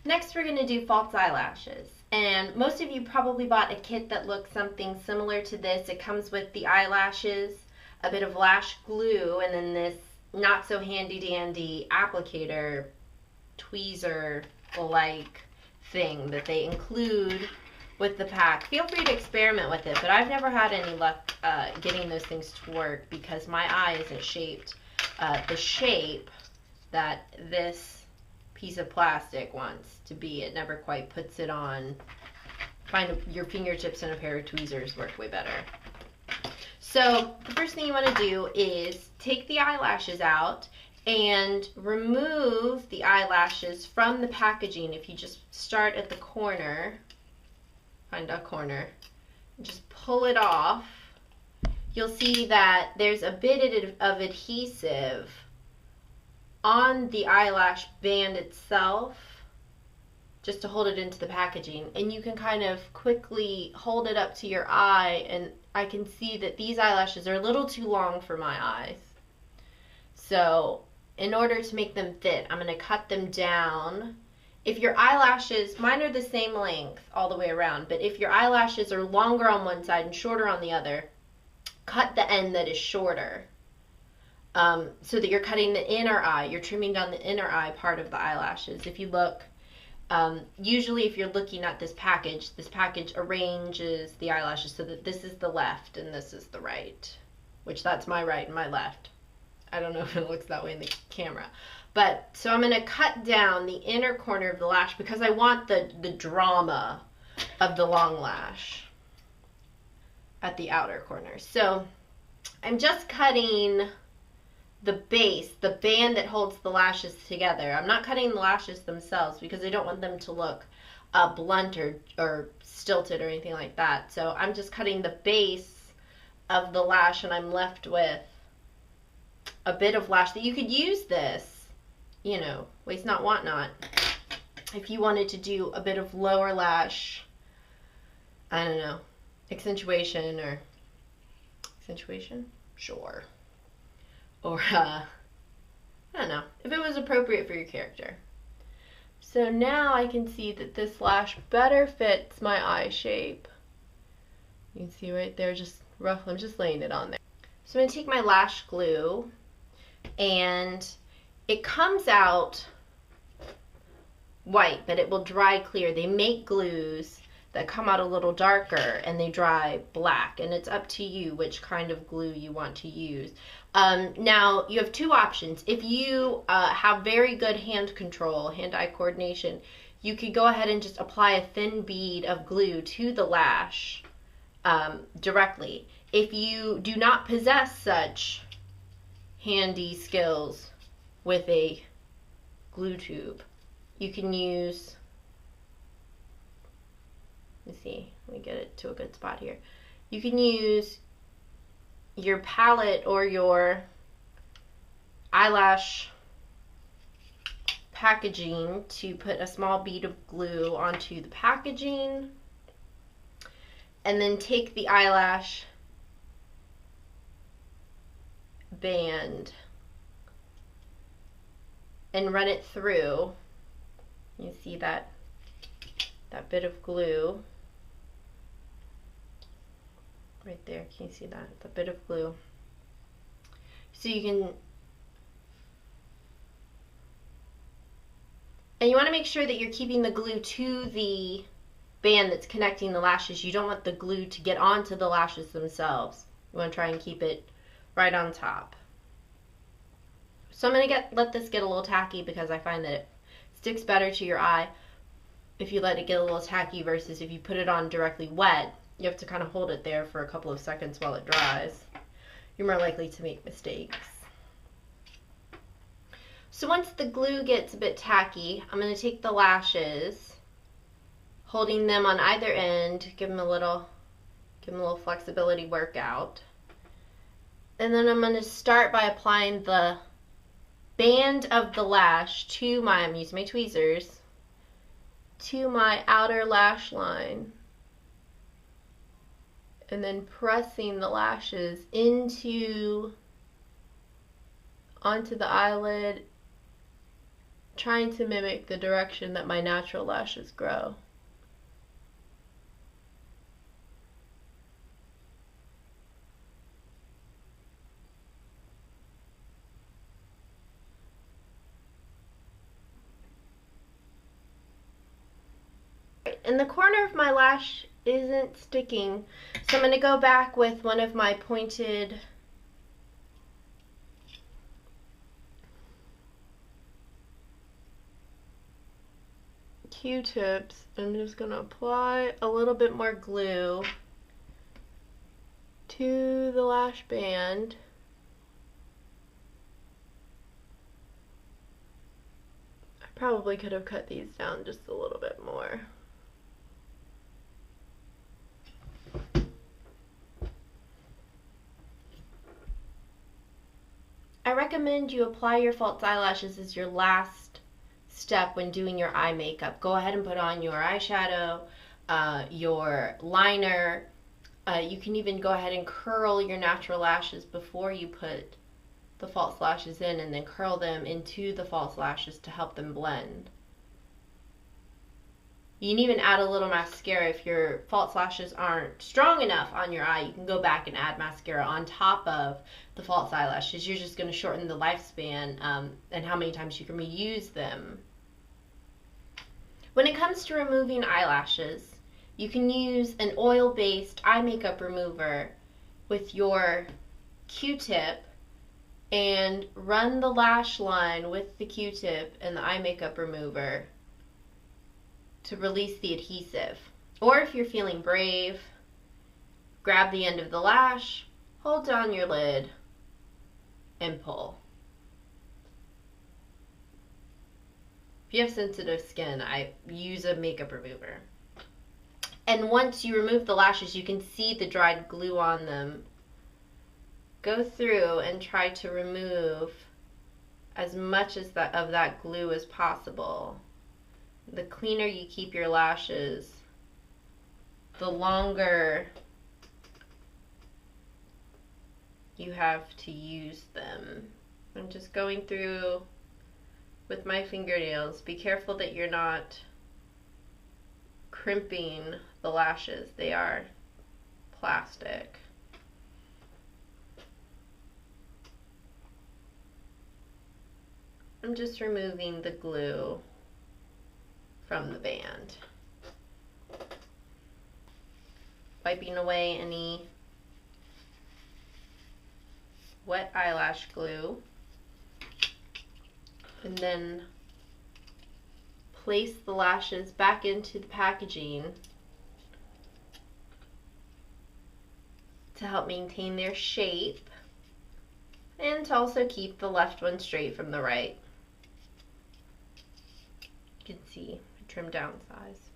Next, we're going to do false eyelashes. And most of you probably bought a kit that looks something similar to this. It comes with the eyelashes, a bit of lash glue, and then this not so handy dandy applicator, tweezer-like thing that they include with the pack. Feel free to experiment with it, but I've never had any luck getting those things to work because my eye isn't shaped the shape that this piece of plastic wants to be. It never quite puts it on. Find your fingertips and a pair of tweezers work way better. So the first thing you want to do is take the eyelashes out and remove the eyelashes from the packaging. If you just start at the corner, find a corner, and just pull it off, you'll see that there's a bit of adhesive on the eyelash band itself just to hold it into the packaging, and you can kind of quickly hold it up to your eye, and I can see that these eyelashes are a little too long for my eyes. So in order to make them fit, I'm going to cut them down. If your eyelashes, mine are the same length all the way around, but if your eyelashes are longer on one side and shorter on the other, cut the end that is shorter. So that you're cutting the inner eye, you're trimming down the inner eye part of the eyelashes. If you look, usually if you're looking at this package arranges the eyelashes so that this is the left and this is the right, which that's my right and my left. I don't know if it looks that way in the camera. But, so I'm going to cut down the inner corner of the lash because I want the drama of the long lash at the outer corner. So I'm just cutting the base, the band that holds the lashes together. I'm not cutting the lashes themselves because I don't want them to look blunt or stilted or anything like that. So I'm just cutting the base of the lash, and I'm left with a bit of lash that you could use this, you know, waste not, want not. If you wanted to do a bit of lower lash, I don't know, accentuation, sure. Or, I don't know, if it was appropriate for your character. So now I can see that this lash better fits my eye shape. You can see right there, just rough, I'm just laying it on there. So I'm going to take my lash glue, and it comes out white, but it will dry clear. They make glues that come out a little darker and they dry black, and it's up to you which kind of glue you want to use. Now you have two options. If you have very good hand control, hand-eye coordination, you could go ahead and just apply a thin bead of glue to the lash directly. If you do not possess such handy skills with a glue tube, you can use, let me get it to a good spot here. You can use your palette or your eyelash packaging to put a small bead of glue onto the packaging, and then take the eyelash band and run it through. You see that bit of glue right there. Can you see that? It's a bit of glue. So you can, and you want to make sure that you're keeping the glue to the band that's connecting the lashes. You don't want the glue to get onto the lashes themselves. You want to try and keep it right on top. So I'm going to let this get a little tacky because I find that it sticks better to your eye if you let it get a little tacky versus if you put it on directly wet. You have to kind of hold it there for a couple of seconds while it dries. You're more likely to make mistakes. So once the glue gets a bit tacky, I'm going to take the lashes, holding them on either end, give them a little flexibility workout. And then I'm going to start by applying the band of the lash to my, I'm using my tweezers, to my outer lash line, and then pressing the lashes onto the eyelid, trying to mimic the direction that my natural lashes grow. And the corner of my lash isn't sticking, so I'm going to go back with one of my pointed Q-tips. I'm just going to apply a little bit more glue to the lash band. I probably could have cut these down just a little bit more. I recommend you apply your false eyelashes as your last step when doing your eye makeup. Go ahead and put on your eyeshadow, your liner. You can even go ahead and curl your natural lashes before you put the false lashes in, and then curl them into the false lashes to help them blend. You can even add a little mascara if your false lashes aren't strong enough on your eye. You can go back and add mascara on top of the false eyelashes. You're just going to shorten the lifespan and how many times you can reuse them. When it comes to removing eyelashes, you can use an oil-based eye makeup remover with your Q-tip and run the lash line with the Q-tip and the eye makeup remover to release the adhesive. Or if you're feeling brave, grab the end of the lash, hold down your lid, and pull. If you have sensitive skin, I use a makeup remover. And once you remove the lashes, you can see the dried glue on them. Go through and try to remove as much of that glue as possible. The cleaner you keep your lashes, the longer you have to use them. I'm just going through with my fingernails. Be careful that you're not crimping the lashes. They are plastic. I'm just removing the glue from the band. Wiping away any wet eyelash glue. And then place the lashes back into the packaging to help maintain their shape and to also keep the left one straight from the right. You can see trim down size.